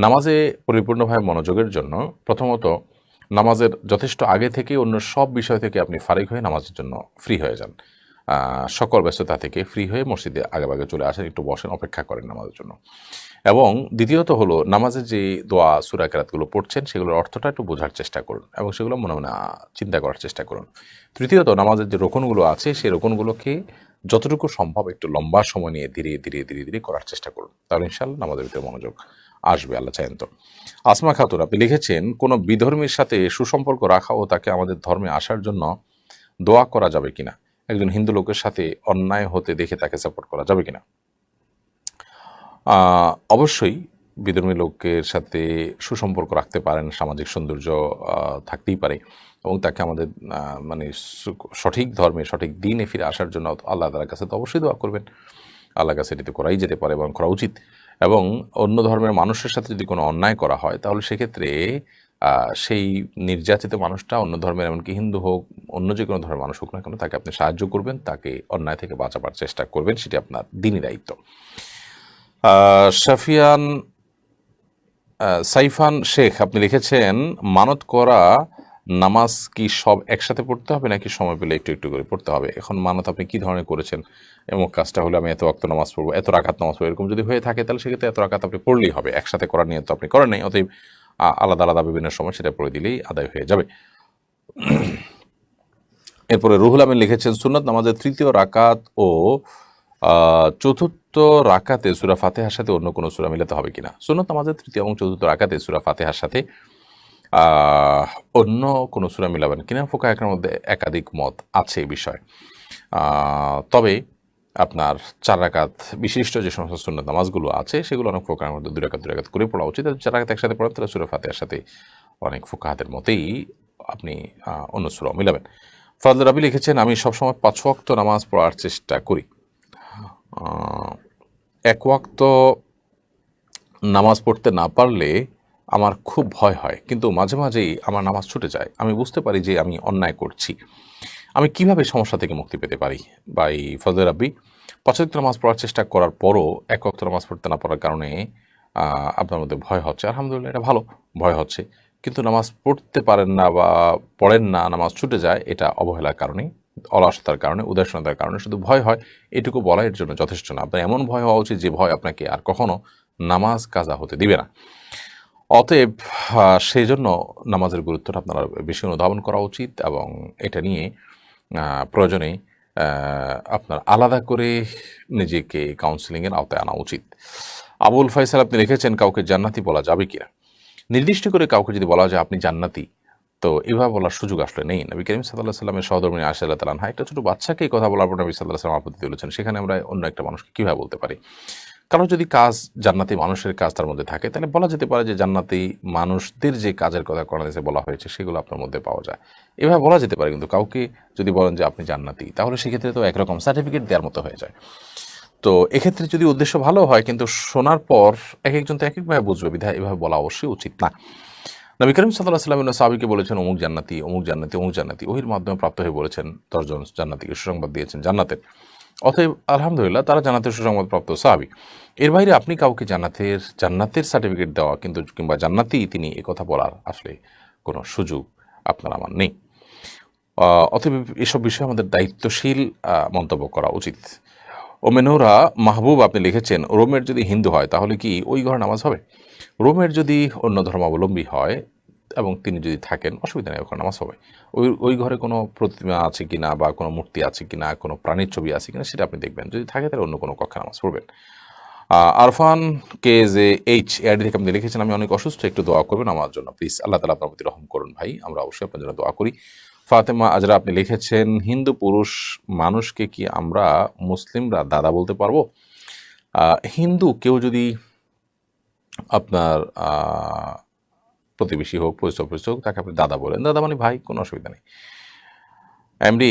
নামাজে পরিপূর্ণভাবে মনোযোগের জন্য প্রথমত নামাজের যথেষ্ট আগে থেকে অন্য সব বিষয় থেকে আপনি ফারিক হয়ে নামাজের জন্য ফ্রি হয়ে যান। সকল ব্যস্ততা থেকে ফ্রি হয়ে মসজিদে আগেভাগে চলে আসেন, একটু বসেন, অপেক্ষা করেন নামাজের জন্য। এবং দ্বিতীয়ত হলো, নামাজের যে দোয়া, সূরা কেরাতগুলো পড়ছেন সেগুলোর অর্থটা একটু বোঝার চেষ্টা করুন এবং সেগুলো মনে মনে চিন্তা করার চেষ্টা করুন। তৃতীয়ত, নামাজের যে রোকনগুলো আছে সেই রোকনগুলোকে যতটুকু সম্ভব একটু লম্বা সময় নিয়ে ধীরে ধীরে ধীরে ধীরে করার চেষ্টা করুন, তাহলে ইনশাআল্লাহ নামাজের ভিতরে মনোযোগ আসবে, আল্লাহ চাইন তো। আসমা খাতুন আপনি লিখেছেন, কোনো বিধর্মীর সাথে সুসম্পর্ক রাখা ও তাকে আমাদের ধর্মে আসার জন্য দোয়া করা যাবে কিনা? একজন হিন্দু লোকের সাথে অন্যায় হতে দেখে তাকে সাপোর্ট করা যাবে কিনা? অবশ্যই বিধর্মী লোকের সাথে সুসম্পর্ক রাখতে পারেন, সামাজিক সৌন্দর্য থাকতেই পারে, এবং তাকে আমাদের মানে সঠিক ধর্মে, সঠিক দিনে ফিরে আসার জন্য আল্লাহ তাআলার কাছে তো অবশ্যই দোয়া করবেন। আল্লাহর কাছে এটি তো করাই যেতে পারে এবং করা উচিত। এবং অন্য ধর্মের মানুষের সাথে যদি কোনো অন্যায় করা হয় তাহলে সেক্ষেত্রে সেই নির্যাতিত মানুষটা অন্য ধর্মের, এমনকি হিন্দু হোক, অন্য যে কোনো ধর্মের মানুষ হোক না কেন, তাকে আপনি সাহায্য করবেন, তাকে অন্যায় থেকে বাঁচাবার চেষ্টা করবেন, সেটি আপনার দিনই দায়িত্ব। শাফিয়ান সাইফান শেখ আপনি লিখেছেন, মানত করা নামাজ কি সব একসাথে পড়তে হবে নাকি সময় পেলে একটু একটু করে পড়তে হবে? এখন মানত আপনি কি ধরনের করেছেন? এবং কাজটা হলে আমি এত ওয়াক্ত নামাজ পড়বো, এত রাকাত নামাজ পড়বো, এরকম যদি হয়ে থাকে তাহলে সেক্ষেত্রে এত রাকাত আপনি পড়লেই হবে। একসাথে করার নিয়ত আপনি করেন নাই, অতএব আলাদা আলাদা বিভিন্ন সময় সেটা পড়ে দিলেই আদায় হয়ে যাবে। এরপরে রুহুল আমিন লিখেছেন, সুন্নাত নামাজের তৃতীয় রাকাত ও চতুর্থ রাকাতে সূরা ফাতিহার সাথে অন্য কোনো সূরা মিলাতে হবে কিনা? সুন্নাত নামাজের তৃতীয় এবং চতুর্থ রাকাতে সূরা ফাতিহার সাথে অন্য কোনো সূরা মিলাবেন কিনা ফুকাহাদের মধ্যে একাধিক মত আছে এই বিষয়ে। তবে আপনার 4 রাকাত বিশিষ্ট যে সমস্ত সুন্নাত নামাজগুলো আছে সেগুলো অনেক ফুকাহাদের মধ্যে 2 রাকাত করে পড়া উচিত। 4 রাকাত একসাথে পড়েন তাহলে সূরা ফাতিহার সাথে অনেক ফুকাহাদের মতেই আপনি অন্য সূরা মিলাবেন। ফজল রাবি লিখেছেন, আমি সবসময় 5 ওয়াক্ত নামাজ পড়ার চেষ্টা করি। 1 ওয়াক্ত নামাজ পড়তে না পারলে আমার খুব ভয় হয়, কিন্তু মাঝে মাঝেই আমার নামাজ ছুটে যায়। আমি বুঝতে পারি যে আমি অন্যায় করছি। আমি কিভাবে সমস্যা থেকে মুক্তি পেতে পারি? ভাই ফজল রাব্বি, 5 ওয়াক্ত নামাজ পড়ার চেষ্টা করার পরও 1 ওয়াক্ত নামাজ পড়তে না পারার কারণে আপনার মধ্যে ভয় হচ্ছে। আলহামদুলিল্লাহ, এটা ভালো, ভয় হচ্ছে। কিন্তু নামাজ পড়তে পারেন না বা পড়েন না, নামাজ ছুটে যায়, এটা অবহেলার কারণে, অলসতার কারণে, উদাসীনতার কারণে শুধু ভয় হয়, এটুকু বলা এর জন্য যথেষ্ট না। আপনার এমন ভয় হওয়া উচিত যে ভয় আপনাকে আর কখনো নামাজ কাজা হতে দিবে না। অতএব সেই জন্য নামাজের গুরুত্বটা আপনার বেশি অনুধাবন করা উচিত এবং এটা নিয়ে প্রয়োজনে আপনার আলাদা করে নিজেকে কাউন্সেলিংয়ের আওতায় আনা উচিত। আবুল ফাইসাল আপনি লিখেছেন, কাউকে জান্নাতি বলা যাবে কিনা? নির্দিষ্ট করে কাউকে যদি বলা যায় আপনি জান্নাতি, তো এভাবে বলার সুযোগ আসলে নেই। নবী করিম সাল্লাল্লাহু আলাইহি সাল্লামের সহধর্মিণী আয়েশা রাদিয়াল্লাহু আনহা একটা ছোট বাচ্চাকে এই কথা বলার পর নবী সাল্লাল্লাহু আলাইহি সাল্লাম আপত্তি তুলেছেন। সেখানে আমরা অন্য একটা মানুষকে কিভাবে বলতে পারি? কারণ যদি কাজ জান্নাতি মানুষের কাজ তার মধ্যে থাকে, তাহলে বলা যেতে পারে যে জান্নাতি মানুষদের যে কাজের কথা কোরআন হাদিসে বলা হয়েছে সেগুলো আপনার মধ্যে পাওয়া যায়, এভাবে বলা যেতে পারে। কিন্তু কাউকে যদি বলেন যে আপনি জান্নাতি, তাহলে সেক্ষেত্রে তো একরকম সার্টিফিকেট দেওয়ার মতো হয়ে যায়। তো এক্ষেত্রে যদি উদ্দেশ্য ভালো হয়, কিন্তু শোনার পর এক একজন তো এক একভাবে বুঝবে, বিধায় এভাবে বলা অবশ্যই উচিত না। নবী করিম সাল্লাল্লাহু আলাইহি ওয়াসাল্লাম সাহাবীকে বলেছেন অমুক জান্নাতি, অমুক জান্নাতি, অমুক জান্নাতি, ওহির মাধ্যমে প্রাপ্ত হয়ে বলেছেন 10 জন জান্নাতিকে সুসংবাদ দিয়েছেন জান্নাতের। অতএব আলহামদুলিল্লাহ, তারা জান্নাতের সুসংবাদপ্রাপ্ত সাহাবী। এর বাইরে আপনি কাউকে জান্নাতের সার্টিফিকেট দেওয়া কিংবা জান্নাতি তিনি একথা বলার আসলে কোনো সুযোগ আপনার আমার নেই। অতএব এসব বিষয়ে আমাদের দায়িত্বশীল মন্তব্য করা উচিত। ওমেনুরা মাহবুব আপনি লিখেছেন, রোমের যদি হিন্দু হয় তাহলে কি ওই ঘরে নামাজ হবে? রোমের যদি অন্য ধর্মাবলম্বী হয় এবং তিনি যদি থাকেন, অসুবিধা নেই, ওখানে নামাজ হবে। ওই ঘরে কোনো প্রতিমা আছে কিনা বা কোনো মূর্তি আছে কিনা, কোনো প্রাণীর ছবি আছে কিনা সেটা আপনি দেখবেন। যদি থাকে তাহলে অন্য কোনো কক্ষে নামাজ পড়বেন। আরফান KJH এআইডি থেকে আপনি লিখেছেন, আমি অনেক অসুস্থ, একটু দোয়া করবেন আমার জন্য প্লিজ। আল্লাহ তাআলা আপনার প্রতি রহম করুন ভাই, আমরা অবশ্যই আপনার জন্য দোয়া করি। ফাতেমা আজরা আপনি লিখেছেন, হিন্দু পুরুষ মানুষকে কি আমরা মুসলিমরা দাদা বলতে পারবো? হিন্দু কেউ যদি আপনার প্রতিবেশী হোক, পরিচয় হোক, তাকে আপনি দাদা বলেন, দাদা মানে ভাই, কোনো অসুবিধা নেই। এমডি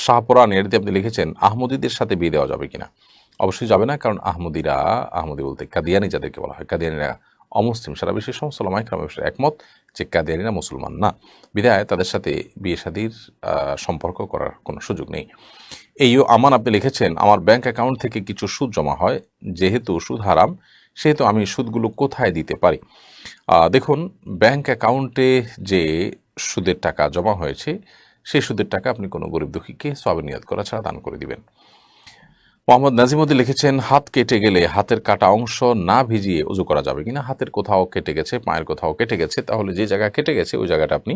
শাহপুরান এটিতে আপনি লিখেছেন, আহমদীদের সাথে বিয়ে দেওয়া যাবে কিনা? অবশ্যই যাবে না, কারণ আহমদী বলতে কাদিয়ানি যাদেরকে বলা হয়, কাদিয়ানিরা অমুসলিম। সারা বিশ্বের সমস্ত ওলামায়ে কেরাম একমত যে কাদিয়ানিরা মুসলমান না, বিধায় তাদের সাথে বিয়ে শাদীর সম্পর্ক করার কোনো সুযোগ নেই। এইও আমান আপনি লিখেছেন, আমার ব্যাংক অ্যাকাউন্ট থেকে কিছু সুদ জমা হয়, যেহেতু সুদ হারাম সেহেতু আমি সুদগুলো কোথায় দিতে পারি? দেখুন, ব্যাংক অ্যাকাউন্টে যে সুদের টাকা জমা হয়েছে সেই সুদের টাকা আপনি কোনো গরিব দুঃখীকে সওয়াবে নিয়ত করা ছাড়া দান করে দিবেন। মোহাম্মদ নাজিমুদ্দিন লিখেছেন, হাত কেটে গেলে হাতের কাটা অংশ না ভিজিয়ে উজু করা যাবে কিনা? হাতের কোথাও কেটে গেছে, পায়ের কোথাও কেটে গেছে, তাহলে যে জায়গা কেটে গেছে ওই জায়গাটা আপনি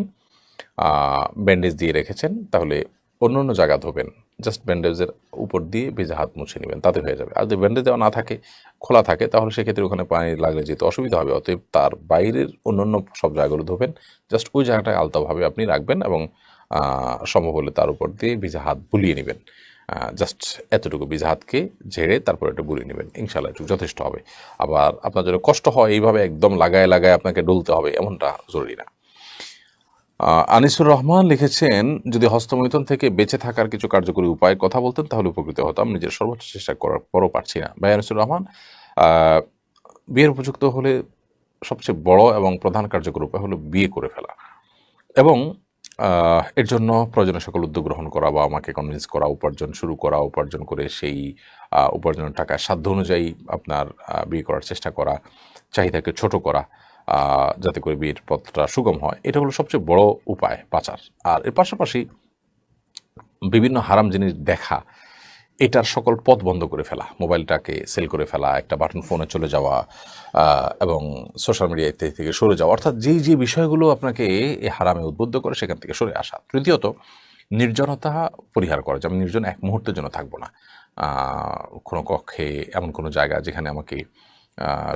ব্যান্ডেজ দিয়ে রেখেছেন, তাহলে অন্য জায়গা ধোবেন, জাস্ট ব্যান্ডেজের উপর দিয়ে ভেজা হাত মুছে নেবেন, তাতে হয়ে যাবে। আর যদি ব্যান্ডেজ দেওয়া না থাকে, খোলা থাকে, তাহলে সেক্ষেত্রে ওখানে পানি লাগলে যেতে অসুবিধা হবে। অতএব তার বাইরের অন্য সব জায়গাগুলো ধোবেন, জাস্ট ওই জায়গাটায় আলতাভাবে আপনি রাখবেন এবং সম্ভব হলে তার উপর দিয়ে ভিজা হাত বুলিয়ে নেবেন। জাস্ট এতটুকু ভিজা হাতকে ঝেড়ে তারপর একটু বুলিয়ে নেবেন, ইনশাআল্লাহ একটু যথেষ্ট হবে। আবার আপনার জন্য কষ্ট হয় এইভাবে একদম লাগায় আপনাকে ডলতে হবে, এমনটা জরুরি না। আনিসুর রহমান লিখেছেন, যদি হস্তমৈথুন থেকে বেঁচে থাকার কিছু কার্যকরী উপায়ের কথা বলতেন তাহলে উপকৃত হতাম, নিজের সর্বোচ্চ চেষ্টা করার পরও পারছি না। ভাই আনিসুর রহমান, বিয়ের উপযুক্ত হলে সবচেয়ে বড় এবং প্রধান কার্যকর উপায় হলো বিয়ে করে ফেলা এবং এর জন্য প্রয়োজনীয় সকল উদ্যোগ গ্রহণ করা, বা আমাকে কনভিন্স করা, উপার্জন শুরু করা, উপার্জন করে সেই উপার্জনের টাকা সাধ্য অনুযায়ী আপনার বিয়ে করার চেষ্টা করা, চাহিদাকে ছোট করা, যাতে করে বিয়ের পথটা সুগম হয়। এটা হলো সবচেয়ে বড় উপায় বাঁচার। আর এর পাশাপাশি বিভিন্ন হারাম জিনিস দেখা, এটার সকল পথ বন্ধ করে ফেলা, মোবাইলটাকে সেল করে ফেলা, একটা বাটন ফোনে চলে যাওয়া এবং সোশ্যাল মিডিয়া ইত্যাদি থেকে সরে যাওয়া, অর্থাৎ যেই যে বিষয়গুলো আপনাকে এই হারামে উদ্বুদ্ধ করে সেখান থেকে সরে আসা। তৃতীয়ত, নির্জনতা পরিহার করা, যে আমি নির্জন এক মুহূর্তের জন্য থাকবো না, কোনো কক্ষে, এমন কোনো জায়গা যেখানে আমাকে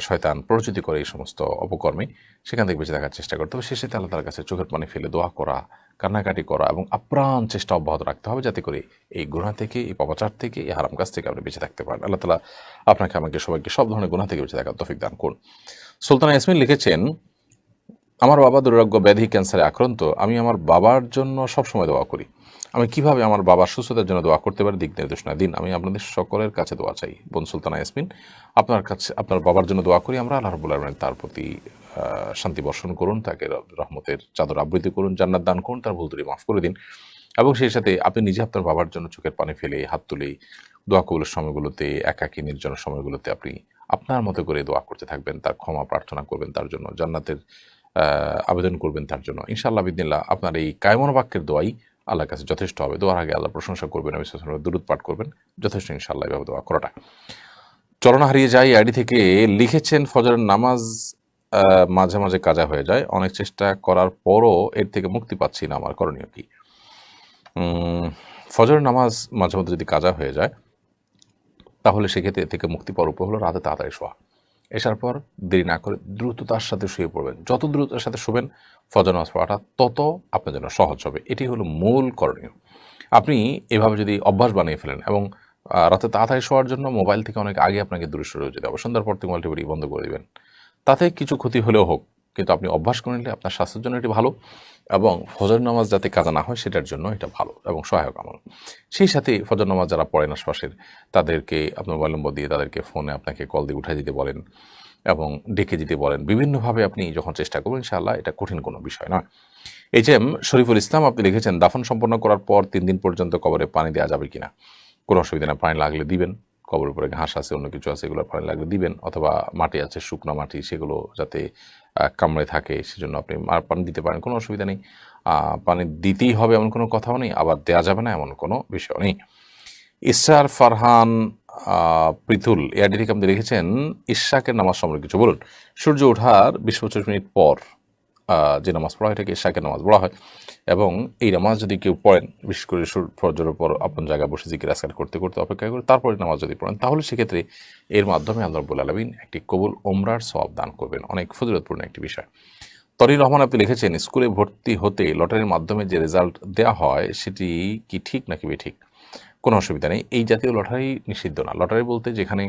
শয়তান প্ররোচিত করে এই সমস্ত অপকর্মে, সেখান থেকে বেঁচে থাকার চেষ্টা করতে হবে। শেষে আল্লাহ তাআলার কাছে চোখের পানি ফেলে দোয়া করা, কান্নাকাটি করা এবং আপ্রাণ চেষ্টা অব্যাহত রাখতে হবে, যাতে করে এই গুনাহ থেকে, এই পাপাচার থেকে, এই হারাম কাজ থেকে আপনি বেঁচে থাকতে পারেন। আল্লাহ তাআলা আপনাকে, আমাকে, সবাইকে সব ধরনের গুনাহ থেকে বেঁচে থাকার তৌফিক দান করুন। সুলতানা ইয়াসমিন লিখেছেন, আমার বাবা দুরারোগ্য ব্যাধি ক্যান্সারে আক্রান্ত। আমি আমার বাবার জন্য সবসময় দোয়া করি। আমি কিভাবে আমার বাবার সুস্থতার জন্য দোয়া করতে পারি, দিক নির্দেশনা দিন। আমি আপনাদের সকলের কাছে দোয়া চাই। বোন সুলতানা ইয়াসমিন, আপনার কাছে, আপনার বাবার জন্য দোয়া করি আমরা। আল্লাহ রাব্বুল আলামিন তার প্রতি শান্তি বর্ষণ করুন, তাকে রহমতের চাদর আবৃত করুন, জান্নাত দান করুন, তার ভুল ত্রুটি মাফ করে দিন। এবং সেই সাথে আপনি নিজে আপনার বাবার জন্য চোখের পানি ফেলে, হাত তুলে, দোয়া কবুলের সময়গুলোতে, একাকী নির্জন সময়গুলোতে আপনি আপনার মতো করে দোয়া করতে থাকবেন, তার ক্ষমা প্রার্থনা করবেন, তার জন্য জান্নাতের আবেদন করবেন তার জন্য। ইনশাআল্লাহ বিদিনিল্লাহ আপনার এই কায়মন বাক্যের দোয়াই আল্লাহর কাছে যথেষ্ট হবে। দোয়ার আগে আল্লাহ প্রশংসা করবেন, নবী সাল্লাল্লাহু আলাইহি ওয়াসাল্লামের দুরূদ পাঠ করবেন, যথেষ্ট ইনশাআল্লাহ এভাবে দোয়া করাটা। চলনা হারিয়ে যায় আইডি থেকে লিখেছেন, ফজরের নামাজ মাঝে মাঝে কাজা হয়ে যায়, অনেক চেষ্টা করার পরও এর থেকে মুক্তি পাচ্ছি না, আমার করণীয় কি? ফজরের নামাজ মাঝে মধ্যে যদি কাজা হয়ে যায়, তাহলে সেক্ষেত্রে এর থেকে মুক্তি পাওয়ার উপায় হলো রাতে তাড়াতাড়ি শোয়া। এসার পর দেরি না করে দ্রুততার সাথে শুয়ে পড়বেন। যত দ্রুততার সাথে শুবেন, ফজর নামাজ পড়াটা তত আপনার জন্য সহজ হবে। এটি হলো মূল করণীয়। আপনি এভাবে যদি অভ্যাস বানিয়ে ফেলেন এবং রাতে তাড়াতাড়ি শোয়ার জন্য মোবাইল থেকে অনেক আগে আপনাকে দূরে সরে যেতে হবে। সন্ধ্যার পর থেকে মোবাইল টিভি বন্ধ করে দিবেন। তাতে কিছু ক্ষতি হলেও হোক, কিন্তু আপনি অভ্যাস করে নিলে আপনার স্বাস্থ্যের জন্য এটি ভালো, এবং ফজর নামাজ যাতে কাজা না হয় সেটার জন্য এটা ভালো এবং সহায়ক আমল। সেই সাথে ফজর নামাজ যারা পড়েন আশপাশের, তাদেরকে আপনার মোবাইল নম্বর দিয়ে তাদেরকে ফোনে আপনাকে কল দিয়ে উঠাই দিতে বলেন এবং ডেকে দিতে বলেন। বিভিন্নভাবে আপনি যখন চেষ্টা করবেন, ইনশাআল্লাহ এটা কঠিন কোনো বিষয় নয়। HM শরীফুল ইসলাম, আপনি লিখেছেন, দাফন সম্পন্ন করার পর 3 দিন পর্যন্ত কবরে পানি দেওয়া যাবে কিনা? কোনো অসুবিধা না, পানি লাগলে দিবেন। কবরের উপরে ঘাস আছে, অন্য কিছু আছে, এগুলো পানি লাগলে দিবেন, অথবা মাটি আছে, শুকনো মাটি, সেগুলো যাতে কামড়ে থাকে, সেজন্য আপনি পানি দিতে পারেন, কোনো অসুবিধা নেই। পানি দিতেই হবে এমন কোনো কথাও নেই, আবার দেওয়া যাবে না এমন কোনো বিষয় নেই। ইসরার ফারহান পৃথুল এআরডি থেকে আপনি লিখেছেন, ইশাকের নামাজ সম্পর্কে কিছু বলুন। সূর্য ওঠার 20-25 মিনিট পর যে নামাজ পড়া হয় এটাকে ইশাকের নামাজ বলা হয়, এবং এই নামাজ যদি কেউ পড়েন, বিশেষ করে ফজরের পর আপন জায়গায় বসে জিকির আজকার করতে করতে অপেক্ষা করে তারপরে নামাজ যদি পড়েন, তাহলে সেক্ষেত্রে এর মাধ্যমে আল্লাহ রাব্বুল আলামিন একটি কবুল ওমরার সওয়াব দান করবেন। অনেক ফজিলতপূর্ণ একটি বিষয়। তরির রহমান, আপনি লিখেছেন, স্কুলে ভর্তি হতে লটারির মাধ্যমে যে রেজাল্ট দেওয়া হয় সেটি কি ঠিক নাকি বেঠিক? কোনো অসুবিধা নেই। এই জাতীয় লটারি নিষিদ্ধ না। লটারি বলতে যেখানে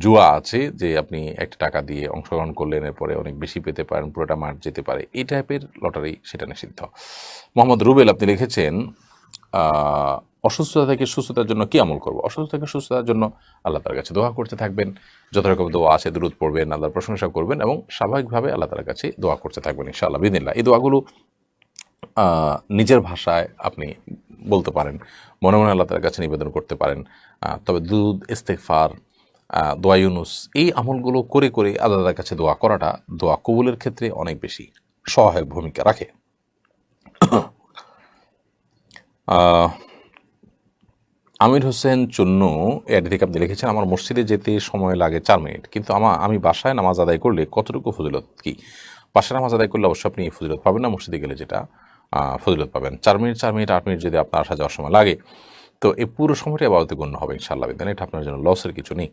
জুয়া আছে, যে আপনি একটা টাকা দিয়ে অংশগ্রহণ করলেন, এরপরে অনেক বেশি পেতে পারেন, পুরোটা মার যেতে পারে, এই টাইপের লটারি, সেটা নিষিদ্ধ। মোহাম্মদ রুবেল, আপনি লিখেছেন, অসুস্থতা থেকে সুস্থতার জন্য কি আমল করব? অসুস্থতা থেকে সুস্থতার জন্য আল্লাহ তার কাছে দোয়া করতে থাকবেন। যত রকম দোয়া আছে দুরূদ পড়বেন, আল্লাহর প্রশংসা করবেন এবং স্বাভাবিকভাবে আল্লাহ তার কাছে দোয়া করতে থাকবেন ইনশাআল্লাহ বিদিনিল্লাহ। এই দোয়াগুলো নিজের ভাষায় আপনি বলতে পারেন, মনে মনে আল্লাহ তার কাছে নিবেদন করতে পারেন। তবে দুরূদ, ইস্তেগফার, দোয়া ইউনুস, এই আমলগুলো করে করে আল্লাহর কাছে দোয়া করাটা দোয়া কবুলের ক্ষেত্রে অনেক বেশি সহায়ক ভূমিকা রাখে। আমির হোসেন চুন্নু এর থেকে আপনি লিখেছেন, আমার মসজিদে যেতে সময় লাগে 4 মিনিট, কিন্তু আমি বাসায় নামাজ আদায় করলে কতটুকু ফজিলত কি? বাসায় নামাজ আদায় করলে অবশ্যই আপনি ফজিলত পাবেন না, মসজিদে গেলে যেটা ফজিলত পাবেন। 4 মিনিট 8 মিনিট যদি আপনার আসা যাওয়ার সময় লাগে, তো এই পুরো সময়টা ইবাদতে গণ্য হবে ইনশাআল্লাহ বিদিন। এটা আপনার জন্য লসের কিছু নেই।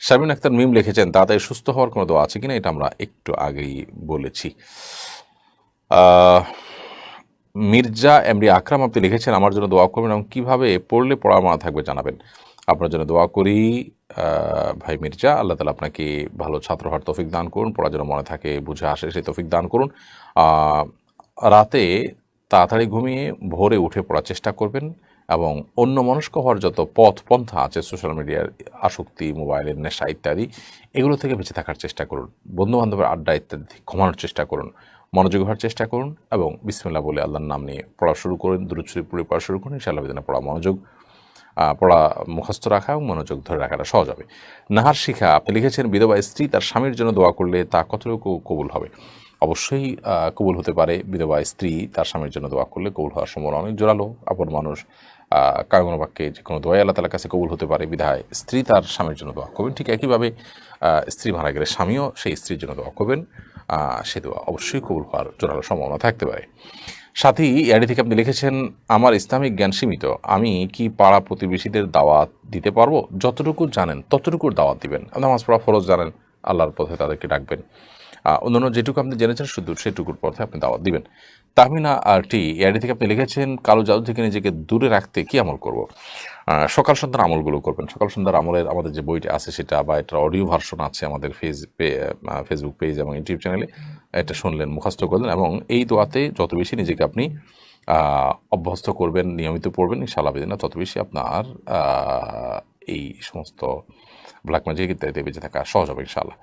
শারমিন আক্তার মিম লিখেছেন, তাড়াতাড়ি সুস্থ হওয়ার কোনো দোয়া আছে কিনা? এটা আমরা একটু আগেই বলেছি। মির্জা এমডি আকরাম, আপনি লিখেছেন, আমার জন্য দোয়া করবেন এবং কীভাবে পড়লে পড়া মনে থাকবে জানাবেন। আপনার জন্য দোয়া করি ভাই মির্জা, আল্লাহ তাআলা আপনাকে ভালো ছাত্র হওয়ার তৌফিক দান করুন, পড়ার জন্য মনে থাকে, বুঝে আসে সেই তৌফিক দান করুন। রাতে তাড়াতাড়ি ঘুমিয়ে ভোরে উঠে পড়ার চেষ্টা করবেন এবং অন্যমনস্ক হওয়ার যত পথ পন্থা আছে সোশ্যাল মিডিয়ার আসক্তি, মোবাইলের নেশা ইত্যাদি, এগুলো থেকে বেঁচে থাকার চেষ্টা করুন। বন্ধুবান্ধবের আড্ডা ইত্যাদি কমানোর চেষ্টা করুন, মনোযোগী হওয়ার চেষ্টা করুন এবং বিসমিল্লাহ বলে আল্লাহর নাম নিয়ে পড়া শুরু করুন, দুরূদ শরীফ পড়ে পড়া শুরু করুন। ইনশাআল্লাহ বিদিনে পড়া মুখস্থ রাখা এবং মনোযোগ ধরে রাখাটা সহজ হবে। নাহার শিখা আপনি লিখেছেন, বিধবা স্ত্রী তার স্বামীর জন্য দোয়া করলে তা কতটুকু কবুল হবে? অবশ্যই কবুল হতে পারে। বিধবা স্ত্রী তার স্বামীর জন্য দোয়া করলে কবুল হওয়ার সম্ভাবনা অনেক জোরালো। আপন মানুষ কারণ বাক্যে যে কোনো দোয়াই আল্লাহ তাআলার কাছে কবুল হতে পারে, বিধায় স্ত্রী তার স্বামীর জন্য দোয়া করবেন। ঠিক একইভাবে স্ত্রী মারা গেলে স্বামীও সেই স্ত্রীর জন্য দোয়া করবেন, সে দোয়া অবশ্যই কবুল হওয়ার জোরালো সম্ভাবনা থাকতে পারে। সাথী এআডি থেকে আপনি লিখেছেন, আমার ইসলামিক জ্ঞান সীমিত, আমি কি পাড়া প্রতিবেশীদের দাওয়াত দিতে পারবো? যতটুকু জানেন ততটুকুর দাওয়াত দিবেন। নামাজ পড়া ফরজ জানেন, আল্লাহর পথে তাদেরকে ডাকবেন। অন্যান্য যেটুকু আপনি জেনেছেন শুধু সেটুকুর পথে আপনি দাওয়াত দিবেন। তাহমিনা আরটি এআডি থেকে আপনি লিখেছেন, কালো জাদু থেকে নিজেকে দূরে রাখতে কি আমল করব? সকাল সন্ধ্যার আমলগুলো করবেন। সকাল সন্ধ্যার আমলের আমাদের যে বইটা আছে সেটা, বা এটার অডিও ভার্সন আছে আমাদের ফেসবুক পেজ এবং ইউটিউব চ্যানেলে। এটা শুনলেন, মুখস্থ করলেন এবং এই দোয়াতে যত বেশি নিজেকে আপনি অভ্যস্ত করবেন, নিয়মিত পড়বেন, ইনশাআল্লাহ বিদিনা তত বেশি আপনার এই সমস্ত ব্ল্যাক ম্যাজিক ইত্যাদি বেঁচে থাকা সহজ হবে ইনশাআল্লাহ।